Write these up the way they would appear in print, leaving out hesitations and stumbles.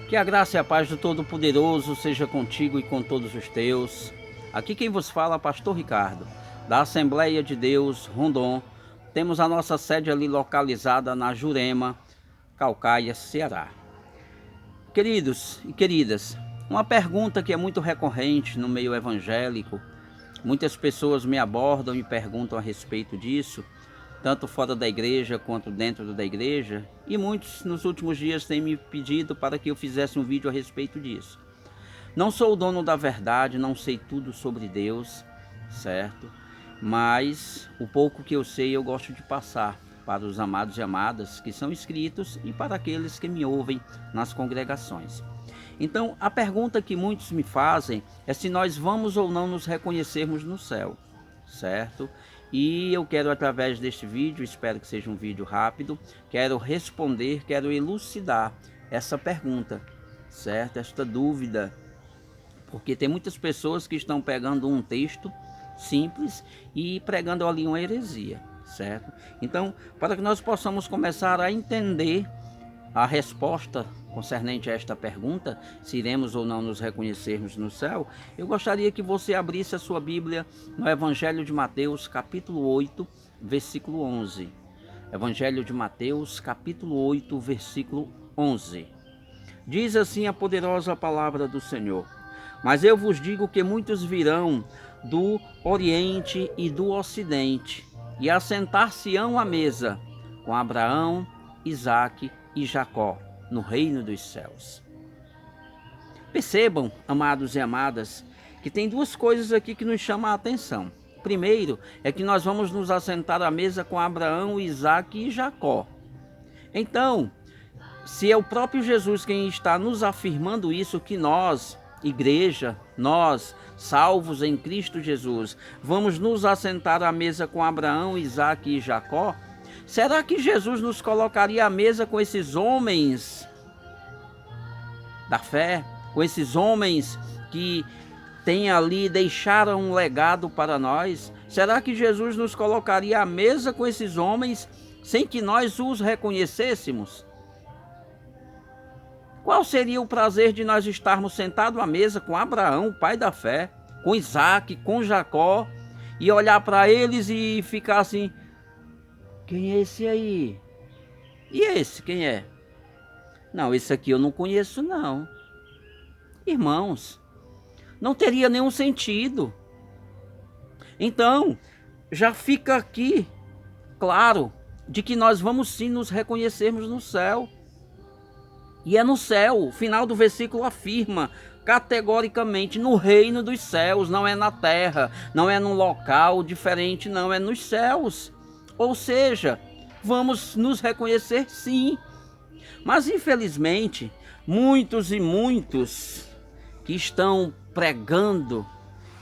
Que a graça e a paz do Todo-Poderoso seja contigo e com todos os teus. Aqui quem vos fala é Pastor Ricardo, da Assembleia de Deus, Rondon. Temos a nossa sede ali localizada na Jurema, Caucaia, Ceará. Queridos e queridas, uma pergunta que é muito recorrente no meio evangélico. Muitas pessoas me abordam e perguntam a respeito disso, tanto fora da igreja quanto dentro da igreja, e muitos nos últimos dias têm me pedido para que eu fizesse um vídeo a respeito disso. Não sou o dono da verdade, não sei tudo sobre Deus, certo? Mas o pouco que eu sei eu gosto de passar para os amados e amadas que são inscritos e para aqueles que me ouvem nas congregações. Então, a pergunta que muitos me fazem é se nós vamos ou não nos reconhecermos no céu, certo? E eu quero, através deste vídeo, espero que seja um vídeo rápido, quero responder, quero elucidar essa pergunta, certo? Esta dúvida, porque tem muitas pessoas que estão pegando um texto simples e pregando ali uma heresia, certo? Então, para que nós possamos começar a entender a resposta concernente a esta pergunta, se iremos ou não nos reconhecermos no céu, eu gostaria que você abrisse a sua Bíblia no Evangelho de Mateus, capítulo 8, versículo 11. Evangelho de Mateus, capítulo 8, versículo 11. Diz assim a poderosa palavra do Senhor: Mas eu vos digo que muitos virão do Oriente e do Ocidente, e assentar-se-ão à mesa com Abraão, Isaque e Jacó, no reino dos céus. Percebam, amados e amadas, que tem duas coisas aqui que nos chamam a atenção. Primeiro, é que nós vamos nos assentar à mesa com Abraão, Isaque e Jacó. Então, se é o próprio Jesus quem está nos afirmando isso, que nós, igreja, nós, salvos em Cristo Jesus, vamos nos assentar à mesa com Abraão, Isaque e Jacó, será que Jesus nos colocaria à mesa com esses homens da fé, com esses homens que têm ali, deixaram um legado para nós? Será que Jesus nos colocaria à mesa com esses homens sem que nós os reconhecêssemos? Qual seria o prazer de nós estarmos sentados à mesa com Abraão, pai da fé, com Isaque, com Jacó, e olhar para eles e ficar assim: quem é esse aí? E esse, quem é? Não, esse aqui eu não conheço não. Irmãos, não teria nenhum sentido. Então, já fica aqui claro de que nós vamos sim nos reconhecermos no céu. E é no céu, o final do versículo afirma categoricamente: no reino dos céus, não é na terra, não é num local diferente, não, é nos céus. Ou seja, vamos nos reconhecer sim. Mas infelizmente, muitos e muitos que estão pregando,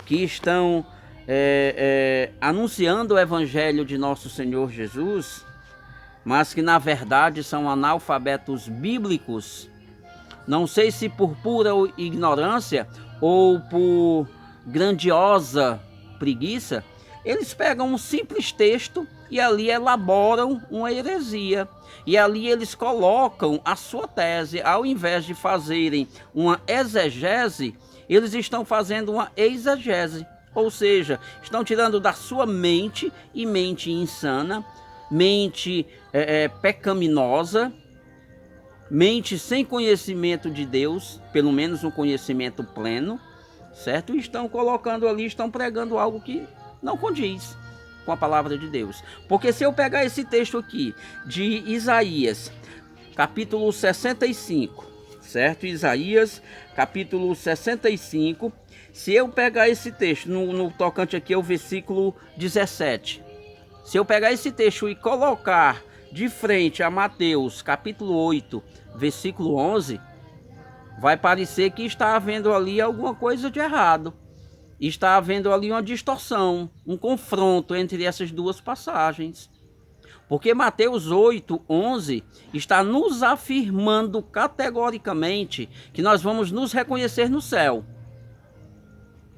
que estão anunciando o evangelho de nosso Senhor Jesus, mas que na verdade são analfabetos bíblicos, não sei se por pura ignorância ou por grandiosa preguiça, eles pegam um simples texto e ali elaboram uma heresia. E ali eles colocam a sua tese. Ao invés de fazerem uma exegese, eles estão fazendo uma exegese. Ou seja, estão tirando da sua mente, e mente insana, mente pecaminosa, mente sem conhecimento de Deus, pelo menos um conhecimento pleno, certo? E estão colocando ali, estão pregando algo que não condiz com a palavra de Deus. Porque se eu pegar esse texto aqui de Isaías, capítulo 65, certo? Isaías, capítulo 65, se eu pegar esse texto, no tocante aqui é o versículo 17, se eu pegar esse texto e colocar de frente a Mateus, capítulo 8, versículo 11, vai parecer que está havendo ali alguma coisa de errado. Está havendo ali uma distorção, um confronto entre essas duas passagens. Porque Mateus 8, 11 está nos afirmando categoricamente que nós vamos nos reconhecer no céu.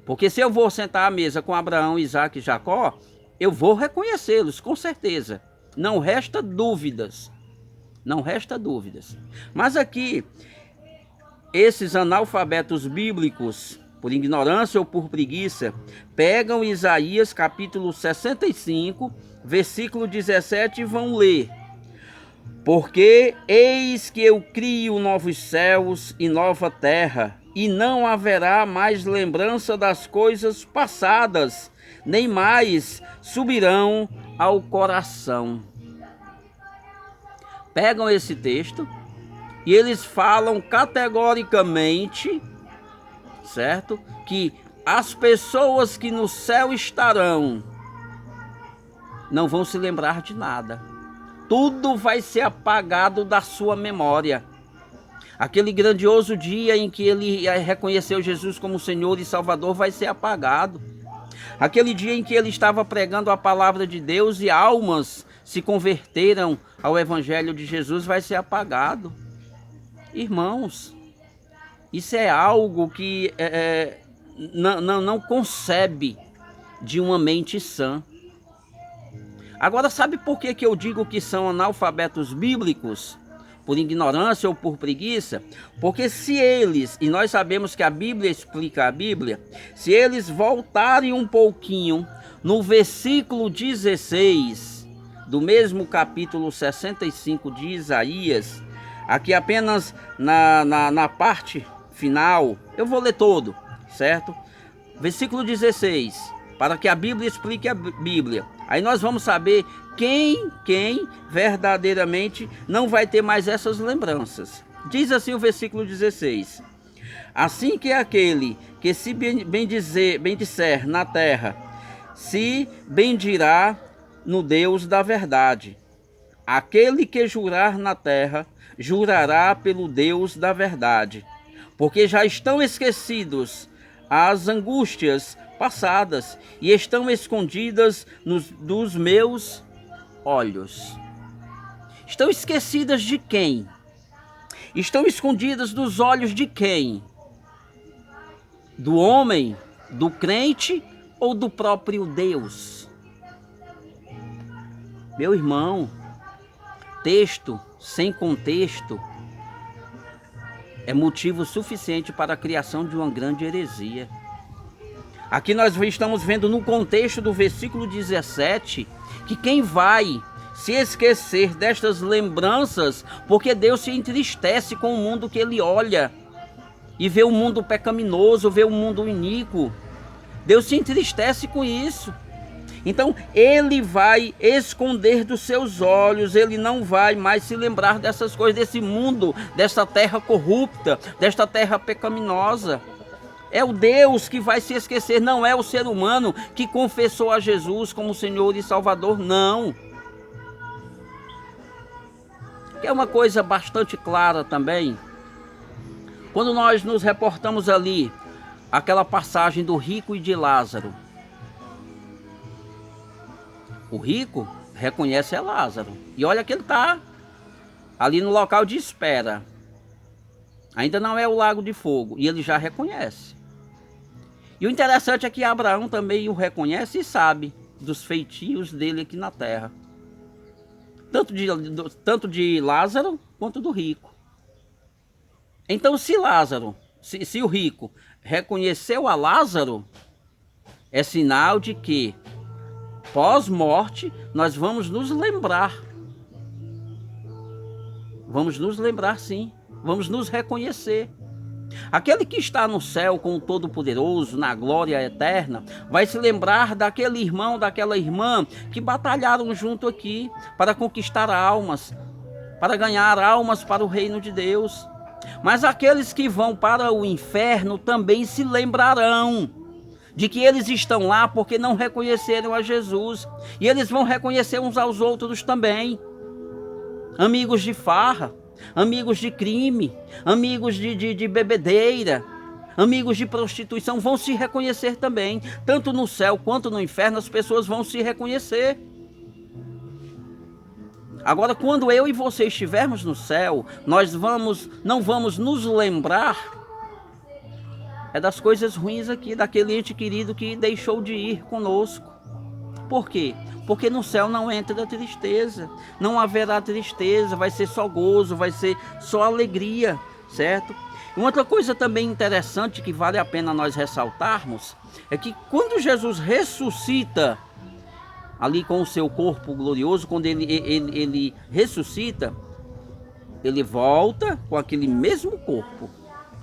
Porque se eu vou sentar à mesa com Abraão, Isaque e Jacó, eu vou reconhecê-los, com certeza. Não resta dúvidas. Não resta dúvidas. Mas aqui, esses analfabetos bíblicos, por ignorância ou por preguiça, pegam Isaías capítulo 65, versículo 17 e vão ler: porque eis que eu crio novos céus e nova terra, e não haverá mais lembrança das coisas passadas, nem mais subirão ao coração. Pegam esse texto e eles falam categoricamente, certo? Que as pessoas que no céu estarão não vão se lembrar de nada. Tudo vai ser apagado da sua memória. Aquele grandioso dia em que ele reconheceu Jesus como Senhor e Salvador vai ser apagado. Aquele dia em que ele estava pregando a palavra de Deus e almas se converteram ao Evangelho de Jesus vai ser apagado. Irmãos, isso é algo que não concebe de uma mente sã. Agora, sabe por que eu digo que são analfabetos bíblicos? Por ignorância ou por preguiça? Porque se eles, e nós sabemos que a Bíblia explica a Bíblia, se eles voltarem um pouquinho no versículo 16 do mesmo capítulo 65 de Isaías, aqui apenas na parte final, eu vou ler todo, certo? Versículo 16, para que a Bíblia explique a Bíblia. Aí nós vamos saber quem verdadeiramente não vai ter mais essas lembranças. Diz assim o versículo 16: assim que aquele que se bendizer na terra, se bendirá no Deus da verdade. Aquele que jurar na terra, jurará pelo Deus da verdade. Porque já estão esquecidos as angústias passadas e estão escondidas dos meus olhos. Estão esquecidas de quem? Estão escondidas dos olhos de quem? Do homem, do crente ou do próprio Deus? Meu irmão, texto sem contexto é motivo suficiente para a criação de uma grande heresia. Aqui nós estamos vendo no contexto do versículo 17 que quem vai se esquecer destas lembranças, porque Deus se entristece com o mundo que ele olha e vê o mundo pecaminoso, vê o mundo iníquo. Deus se entristece com isso. Então ele vai esconder dos seus olhos, ele não vai mais se lembrar dessas coisas, desse mundo, dessa terra corrupta, desta terra pecaminosa. É o Deus que vai se esquecer, não é o ser humano que confessou a Jesus como Senhor e Salvador, não. É uma coisa bastante clara também, quando nós nos reportamos ali, aquela passagem do rico e de Lázaro. O rico reconhece a Lázaro, e olha que ele está ali no local de espera. Ainda não é o lago de fogo, e ele já reconhece. E o interessante é que Abraão também o reconhece e sabe dos feitios dele aqui na terra. Tanto de Lázaro quanto do rico. Então se Lázaro, se o rico reconheceu a Lázaro, é sinal de que pós-morte nós vamos nos lembrar. Vamos nos lembrar sim, vamos nos reconhecer. Aquele que está no céu com o Todo-Poderoso, na glória eterna, vai se lembrar daquele irmão, daquela irmã que batalharam junto aqui para conquistar almas, para ganhar almas para o reino de Deus. Mas aqueles que vão para o inferno também se lembrarão de que eles estão lá porque não reconheceram a Jesus. E eles vão reconhecer uns aos outros também. Amigos de farra, amigos de crime, amigos de bebedeira, amigos de prostituição vão se reconhecer também. Tanto no céu quanto no inferno as pessoas vão se reconhecer. Agora, quando eu e você estivermos no céu, nós não vamos nos lembrar das coisas ruins aqui, daquele ente querido que deixou de ir conosco. Por quê? Porque no céu não entra tristeza, não haverá tristeza, vai ser só gozo, vai ser só alegria, certo? Uma outra coisa também interessante que vale a pena nós ressaltarmos é que quando Jesus ressuscita ali com o seu corpo glorioso, quando ele ressuscita, ele volta com aquele mesmo corpo,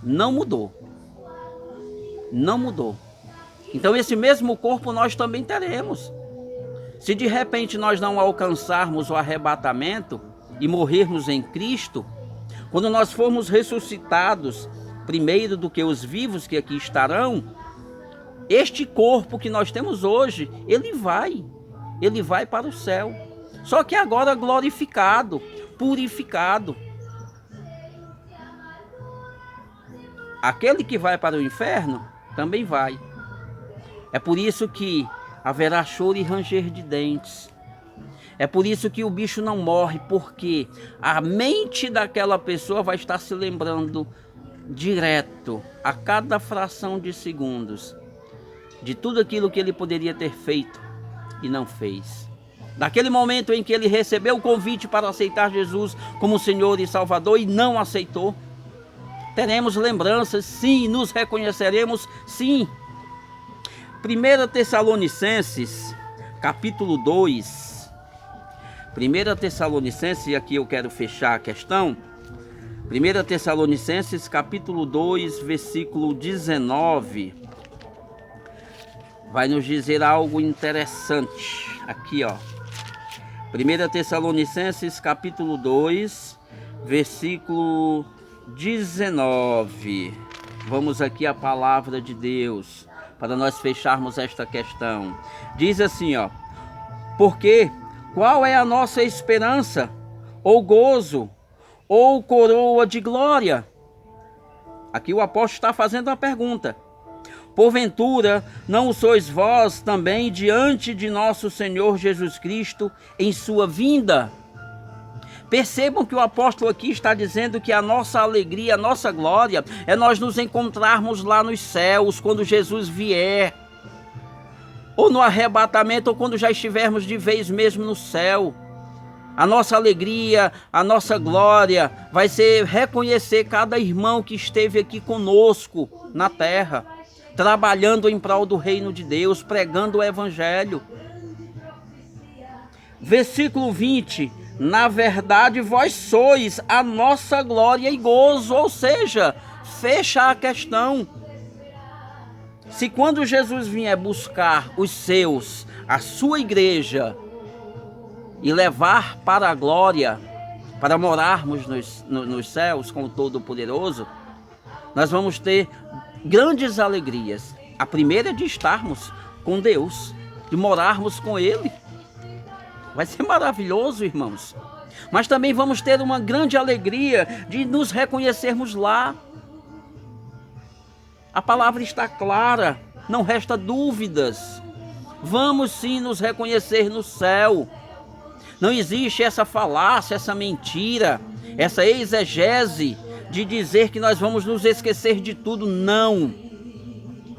não mudou, não mudou. Então esse mesmo corpo nós também teremos. Se de repente nós não alcançarmos o arrebatamento e morrermos em Cristo, quando nós formos ressuscitados primeiro do que os vivos que aqui estarão, este corpo que nós temos hoje, ele vai para o céu. Só que agora glorificado, purificado. Aquele que vai para o inferno também vai. É por isso que haverá choro e ranger de dentes. É por isso que o bicho não morre, porque a mente daquela pessoa vai estar se lembrando direto, a cada fração de segundos, de tudo aquilo que ele poderia ter feito e não fez. Daquele momento em que ele recebeu o convite para aceitar Jesus como Senhor e Salvador e não aceitou, teremos lembranças, sim, nos reconheceremos, sim. 1 Tessalonicenses, capítulo 2. 1 Tessalonicenses, e aqui eu quero fechar a questão. 1 Tessalonicenses, capítulo 2, versículo 19. Vai nos dizer algo interessante. Aqui, ó. 1 Tessalonicenses, capítulo 2, versículo 19. Vamos aqui à palavra de Deus, para nós fecharmos esta questão. Diz assim, ó. Porque qual é a nossa esperança, ou gozo, ou coroa de glória? Aqui o apóstolo está fazendo uma pergunta. Porventura, não sois vós também diante de nosso Senhor Jesus Cristo em sua vinda? Percebam que o apóstolo aqui está dizendo que a nossa alegria, a nossa glória, é nós nos encontrarmos lá nos céus, quando Jesus vier. Ou no arrebatamento, ou quando já estivermos de vez mesmo no céu. A nossa alegria, a nossa glória vai ser reconhecer cada irmão que esteve aqui conosco na terra, trabalhando em prol do reino de Deus, pregando o evangelho. Versículo 20, na verdade vós sois a nossa glória e gozo, ou seja, fecha a questão. Se quando Jesus vier buscar os seus, a sua igreja, e levar para a glória, para morarmos nos céus com o Todo-Poderoso, nós vamos ter grandes alegrias. A primeira é de estarmos com Deus, de morarmos com Ele. Vai ser maravilhoso, irmãos. Mas também vamos ter uma grande alegria de nos reconhecermos lá. A palavra está clara, não resta dúvidas. Vamos sim nos reconhecer no céu. Não existe essa falácia, essa mentira, essa exegese de dizer que nós vamos nos esquecer de tudo. Não,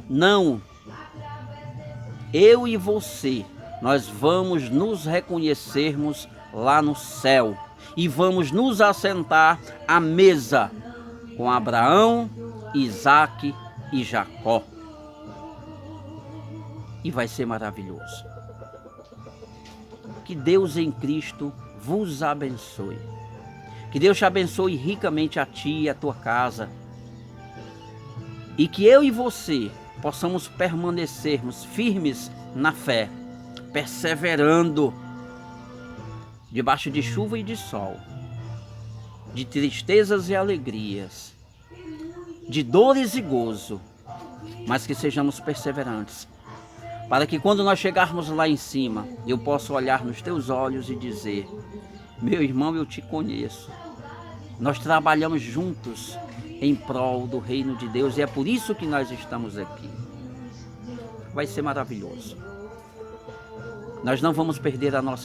não. Eu e você, nós vamos nos reconhecermos lá no céu e vamos nos assentar à mesa com Abraão, Isaque e Jacó. E vai ser maravilhoso. Que Deus em Cristo vos abençoe. Que Deus te abençoe ricamente a ti e a tua casa. E que eu e você possamos permanecermos firmes na fé, perseverando debaixo de chuva e de sol, de tristezas e alegrias, de dores e gozo, mas que sejamos perseverantes, para que quando nós chegarmos lá em cima, eu possa olhar nos teus olhos e dizer: meu irmão, eu te conheço. Nós trabalhamos juntos em prol do reino de Deus e é por isso que nós estamos aqui. Vai ser maravilhoso. Nós não vamos perder a nossa